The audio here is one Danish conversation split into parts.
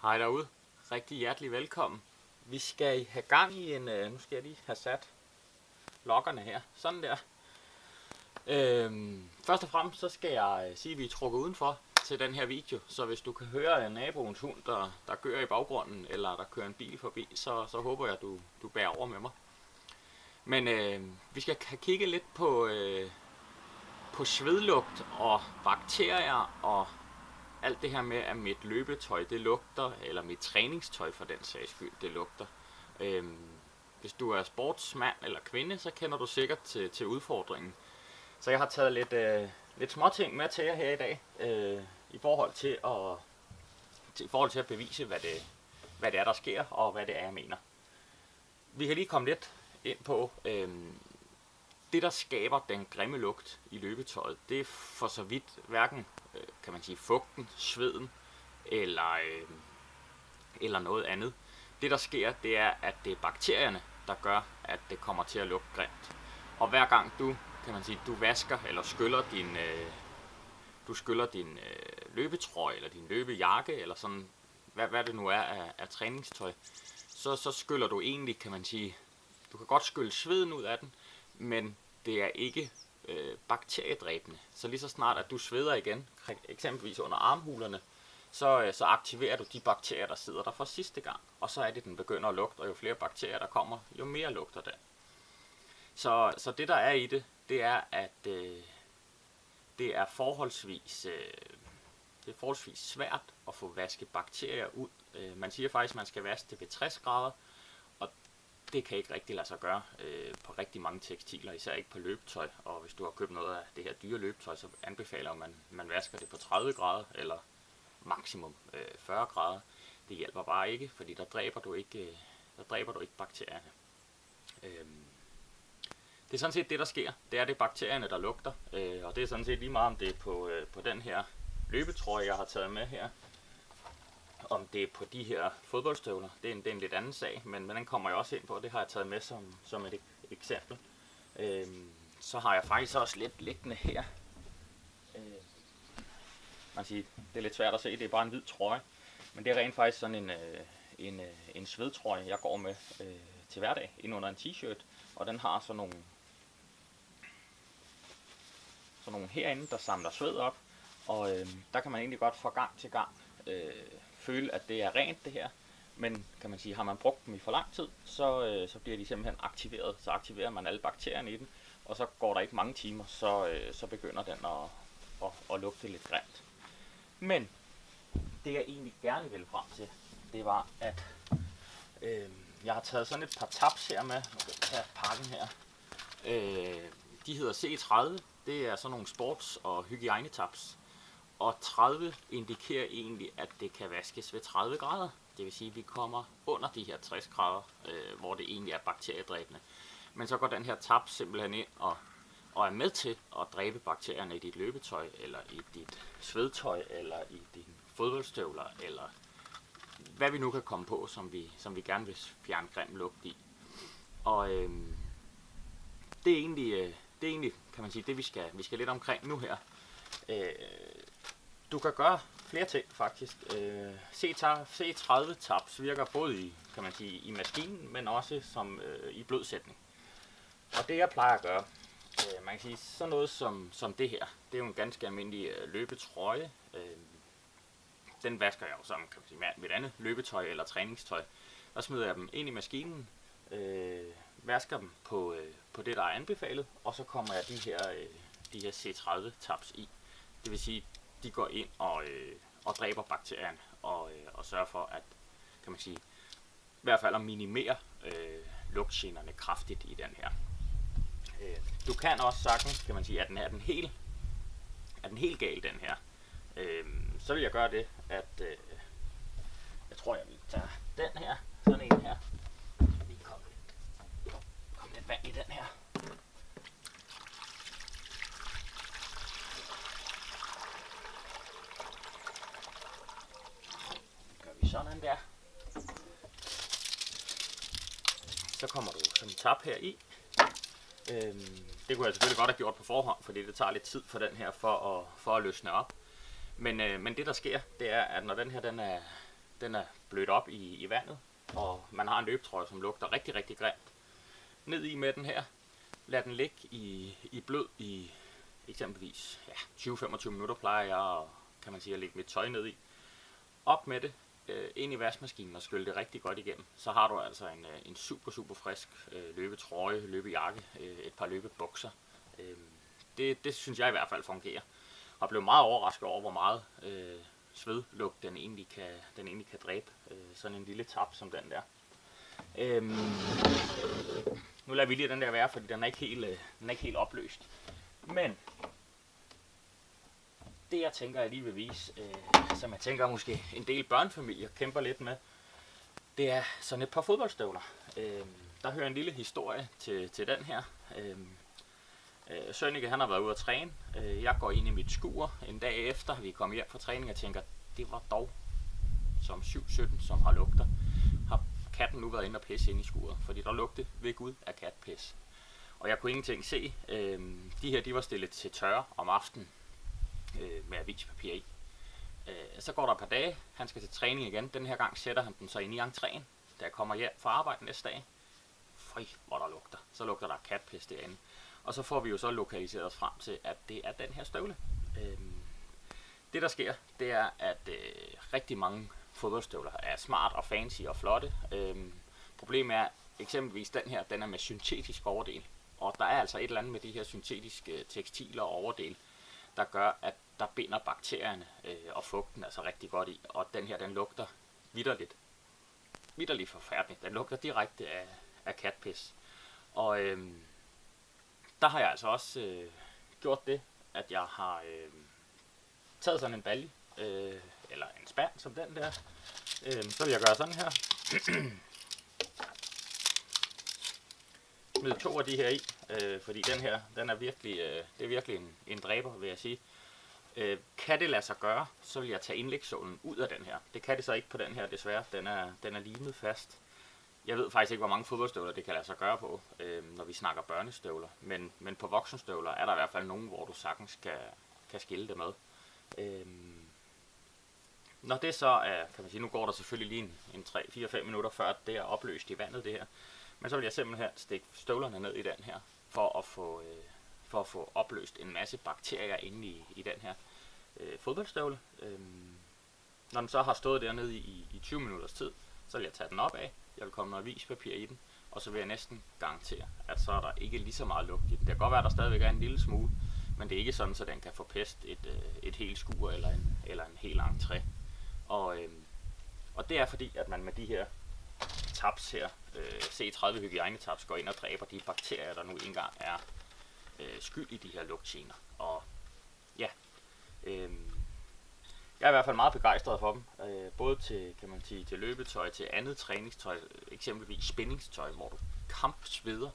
Hej derude. Rigtig hjertelig velkommen. Vi skal have gang i en... Nu skal jeg lige have sat lokkerne her. Sådan der. Først og fremmest så skal jeg sige, at vi er trukket udenfor til den her video. Så hvis du kan høre naboens hund, der gør i baggrunden, eller der kører en bil forbi, så håber jeg, at du bærer over med mig. Men vi skal kigge lidt på svedlugt og bakterier og alt det her med, at mit løbetøj det lugter, eller mit træningstøj for den sags skyld, det lugter. Hvis du er sportsmand eller kvinde, så kender du sikkert til udfordringen. Så jeg har taget lidt småting med til jer her i dag, i forhold til at bevise, hvad det er, der sker, og hvad det er, jeg mener. Vi kan lige komme lidt ind på, det der skaber den grimme lugt i løbetøjet, det er for så vidt hverken, kan man sige, fugten, sveden eller noget andet. Det der sker, det er, at det er bakterierne, der gør, at det kommer til at lugte grimt. Og hver gang du vasker eller skyller din løbetrøje eller din løbejakke eller sådan, hvad det nu er af træningstøj, så skyller du egentlig, kan man sige, du kan godt skylle sveden ud af den, men det er ikke bakteriedræbende. Så lige så snart at du sveder igen, eksempelvis under armhulerne, så aktiverer du de bakterier, der sidder der for sidste gang. Og så er det, den begynder at lugte, og jo flere bakterier der kommer, jo mere lugter den. Så det der er i det, det er, at det er forholdsvis svært at få vasket bakterier ud. Man siger faktisk, at man skal vaske det ved 60 grader, og det kan ikke rigtig lade sig gøre på rigtig mange tekstiler, især ikke på løbetøj. Og hvis du har købt noget af det her dyre løbetøj, så anbefaler man vasker det på 30 grader eller maksimum 40 grader. Det hjælper bare ikke, fordi der dræber du ikke bakterierne. Det er sådan set det, der sker. Det er bakterierne, der lugter, og det er sådan set lige meget, om det er på den her løbetrøje, jeg har taget med her. Om det er på de her fodboldstøvler, det er en lidt anden sag, men den kommer jeg også ind på, det har jeg taget med som et eksempel. Så har jeg faktisk også lidt liggende her. Man siger, det er lidt svært at se, det er bare en hvid trøje, men det er rent faktisk sådan en svedtrøje, jeg går med til hverdag, ind under en t-shirt, og den har sådan nogle herinde, der samler sved op, og der kan man egentlig godt fra gang til gang føle, at det er rent det her, men kan man sige, har man brugt dem i for lang tid, så bliver de simpelthen aktiveret, så aktiverer man alle bakterierne i den, og så går der ikke mange timer, så begynder den at lugte lidt grimt. Men det jeg egentlig gerne ville frem til, det var, at jeg har taget sådan et par tabs her med, her pakken her. De hedder C30, det er sådan nogle sports- og hygiejnetabs. Og 30 indikerer egentlig, at det kan vaskes ved 30 grader. Det vil sige, at vi kommer under de her 60 grader, hvor det egentlig er bakteriedræbende. Men så går den her tab simpelthen ind og er med til at dræbe bakterierne i dit løbetøj, eller i dit svedtøj, eller i dine fodboldstøvler, eller hvad vi nu kan komme på, som vi gerne vil fjerne grim lugt i. Og det er egentlig, kan man sige, det vi skal lidt omkring nu her. Du kan gøre flere ting faktisk. C30 tabs virker både i maskinen, men også som i blodsætning. Og det jeg plejer at gøre, man kan sige sådan noget som det her, det er jo en ganske almindelig løbetrøje. Den vasker jeg jo som, kan man sige, med et andet løbetøj eller træningstøj. Der smider jeg dem ind i maskinen, vasker dem på det der er anbefalet, og så kommer jeg de her C30 tabs i. Det vil sige, de går ind og dræber bakterierne og sørger for at, kan man sige, i hvert fald at minimere lugtgenerne kraftigt i den her. Du kan også sagtens, kan man sige, at er den helt gal den her. Så vil jeg gøre det, at jeg tror jeg vil tage den her, sådan en her. Lige komme lidt vand i den her. Gør vi sådan der. Så kommer du sådan en tab her i. Det kunne jeg selvfølgelig godt have gjort på forhånd, fordi det tager lidt tid for den her for at løsne op. Men det der sker, det er, at når den her den er blødt op i vandet, og man har en løbetrøje, som lugter rigtig, rigtig grimt. Ned i med den her, lad den ligge i blød i eksempelvis 20-25 minutter plejer jeg, og kan man sige, at lægge mit tøj ned i. Op med det, ind i vaskemaskinen og skylle det rigtig godt igennem. Så har du altså en super, super frisk løbetrøje, løbejakke, et par løbebukser. Det synes jeg i hvert fald fungerer. Og blev meget overrasket over, hvor meget svedlugt den egentlig kan dræbe. Sådan en lille tap som den der. Nu lader vi lige den der være, fordi den er ikke helt opløst. Men det jeg tænker, jeg lige vil vise, som jeg tænker måske en del børnefamilier kæmper lidt med, det er sådan et par fodboldstøvler. Der hører en lille historie til den her. Sønneke, han har været ude at træne. Jeg går ind i mit skur en dag efter, vi kommer hjem fra træning og tænker, det var dog som 7-17, som har lugter. Har katten nu været inde og pisse ind i skuret, fordi der lugte ved Gud af katpis. Og jeg kunne ingenting se. De her, de var stillet til tørre om aftenen med avispapir i. Så går der et par dage, han skal til træning igen. Den her gang sætter han den så ind i entréen. Da jeg kommer hjem fra arbejde næste dag, fri hvor der lugter. Så lugter der katpis derinde. Og så får vi jo så lokaliseret os frem til, at det er den her støvle. Det der sker, det er, at rigtig mange fodboldstøvler er smart og fancy og flotte. Problemet er eksempelvis den her, den er med syntetisk overdel. Og der er altså et eller andet med de her syntetiske tekstiler og overdel, der gør, at der binder bakterierne og fugten altså rigtig godt i. Og den her, den lugter vitterligt forfærdeligt. Den lugter direkte af katpis. Og der har jeg altså også gjort det, at jeg har taget sådan en balje, eller en spand som den der. Så vil jeg gøre sådan her. Smid 2 af de her i, fordi den her, den er virkelig, det er virkelig en dræber, vil jeg sige. Kan det lade sig gøre, så vil jeg tage indlægssålen ud af den her. Det kan det så ikke på den her, desværre. Den er limet fast. Jeg ved faktisk ikke, hvor mange fodboldstøvler det kan lade sig gøre på, når vi snakker børnestøvler. Men på voksenstøvler er der i hvert fald nogen, hvor du sagtens kan skille det med. Når det så er, kan man sige, nu går der selvfølgelig lige en 3-4-5 minutter før det er opløst i vandet det her. Men så vil jeg simpelthen stikke støvlerne ned i den her, for at få opløst en masse bakterier inde i den her fodboldstøvle. Når den så har stået dernede i 20 minutters tid, så vil jeg tage den op af. Jeg vil komme noget avispapir i den, og så vil jeg næsten garantere, at så er der ikke lige så meget lugt i den. Det kan godt være, at der stadigvæk er en lille smule, men det er ikke sådan, så den kan forpeste et helt skur eller en hel entré. Og det er fordi, at man med de her tabs her, C30 hygiejnetabs, går ind og dræber de bakterier, der nu engang er skyld i de her lugtgener. Og ja, jeg er i hvert fald meget begejstret for dem, både til, kan man sige, til løbetøj, til andet træningstøj, eksempelvis spændingstøj, hvor du kampsveder.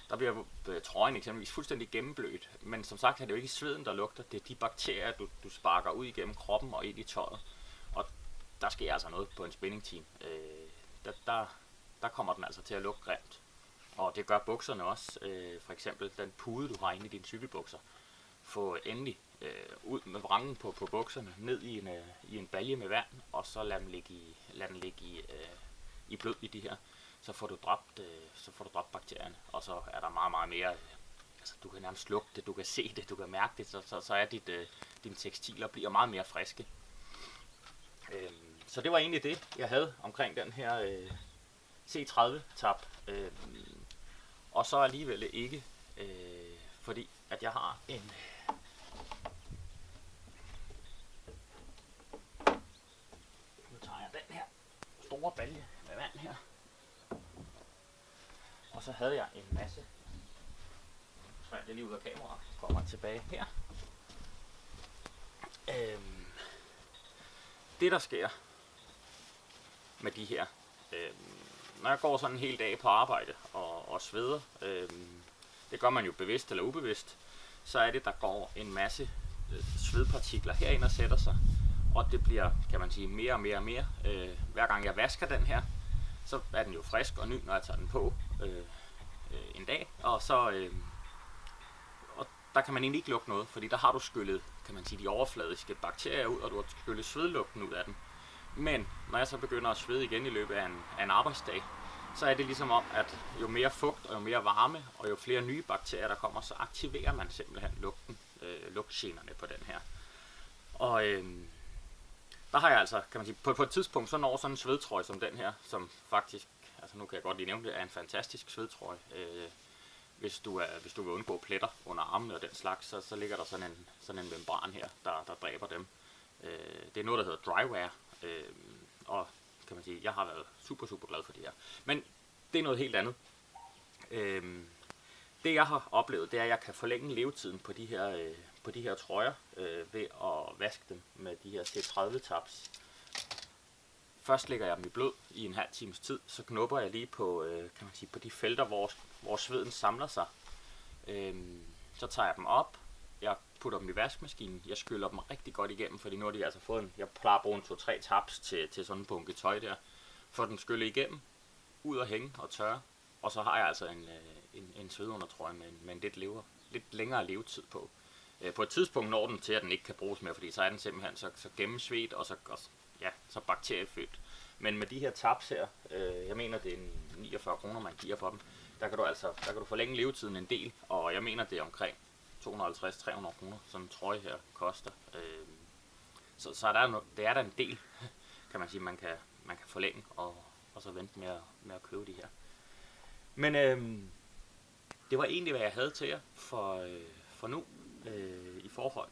Der bliver trøjen eksempelvis fuldstændig gennemblødt, men som sagt er det jo ikke sveden, der lugter, det er de bakterier, du sparker ud igennem kroppen og ind i tøjet. Og der sker altså noget på en spændingteam. Der kommer den altså til at lugte grimt. Og det gør bukserne også. For eksempel den pude, du har inde i dine cykelbukser. Få endelig ud med vrangen på bukserne, ned i en balje med vand, og så lad den ligge i blød i de her. Så får du dræbt bakterierne, og så er der meget, meget mere. Altså, du kan nærmest lugte det, du kan se det, du kan mærke det, så er dine tekstiler bliver meget mere friske. Så det var egentlig det, jeg havde omkring den her C30-tab. Og så alligevel ikke, fordi at jeg har en nu tager jeg den her store balje med vand her. Og så havde jeg en masse. Så jeg det lige ud af kameraet. Kommer tilbage her. Det der sker med de her, når jeg går sådan en hel dag på arbejde og sveder, det gør man jo bevidst eller ubevidst, så er det, der går en masse svedpartikler herind og sætter sig, og det bliver, kan man sige, mere og mere og mere. Hver gang jeg vasker den her, så er den jo frisk og ny, når jeg tager den på en dag, og så og der kan man egentlig ikke lugte noget, fordi der har du skyllet, kan man sige, de overfladiske bakterier ud, og du har skyllet svedlugten ud af den. Men når jeg så begynder at svede igen i løbet af en arbejdsdag, så er det ligesom om, at jo mere fugt og jo mere varme og jo flere nye bakterier der kommer, så aktiverer man simpelthen lugtgenerne på den her. Og der har jeg altså, kan man sige, på et tidspunkt så når sådan en svedtrøje som den her, som faktisk, altså nu kan jeg godt lige nævne det, er en fantastisk svedtrøje. Hvis du vil undgå pletter under armene og den slags, så ligger der sådan en membran her, der dræber dem. Det er noget, der hedder Drywear, og kan man sige, jeg har været super glad for det her. Men det er noget helt andet. Det jeg har oplevet, det er, at jeg kan forlænge levetiden på de her trøjer ved at vaske dem med de her C30 tabs. Først lægger jeg dem i blød i en halv times tid, så knupper jeg lige på, kan man sige, på de felter, hvor sveden samler sig. Så tager jeg dem op, jeg putter dem i vaskemaskinen, jeg skyller dem rigtig godt igennem, fordi nu har de altså fået jeg plejer at bruge 2-3 tabs til sådan en bunke tøj der. Får den skyllet igennem, ud og hænge og tørre, og så har jeg altså en svedundertrøje med en lidt længere levetid på. På et tidspunkt når den til, at den ikke kan bruges mere, fordi så er den simpelthen så gennemsvedt og så bakteriefyldt. Men med de her tabs her, jeg mener det er 49 kroner man giver for dem, der kan du forlænge levetiden en del, og jeg mener det er omkring 250-300 kroner, sådan en trøje her koster. Så det er der en del, kan man sige, man kan forlænge og så vente med at købe de her. Men det var egentlig hvad jeg havde til jer for nu i forhold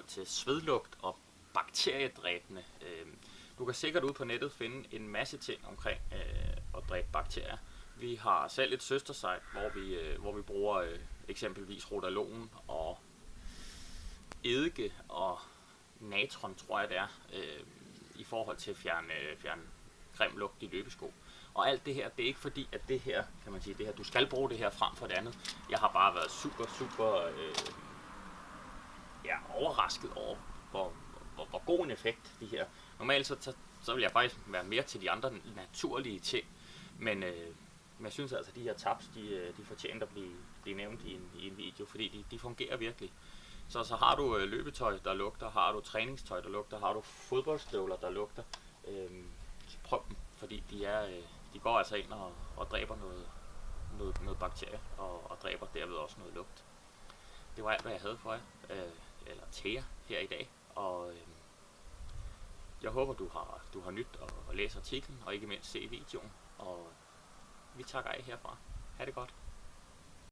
til svedlugt og bakteriedræbende. Du kan sikkert ud på nettet finde en masse ting omkring at dræbe bakterier. Vi har selv et søstersite, hvor vi bruger eksempelvis Rotalon og eddike og natron, tror jeg det er, i forhold til at fjerne grim lugt i løbesko. Og alt det her, det er ikke fordi, at det her, kan man sige, det her, du skal bruge det her frem for det andet. Jeg har bare været super overrasket over, hvor god en effekt de her. Normalt så vil jeg faktisk være mere til de andre naturlige ting, men jeg synes altså, at de her tabs, de fortjener at blive nævnt i en video, fordi de fungerer virkelig. Så har du løbetøj, der lugter, har du træningstøj, der lugter, har du fodboldstøvler, der lugter, så prøv dem, fordi de går altså ind og dræber noget bakterie, og dræber derved også noget lugt. Det var alt, hvad jeg havde for jer, eller til jer her i dag, og jeg håber, du har nyt at læse artiklen, og ikke mindst se videoen, og vi takker af herfra. Ha' det godt.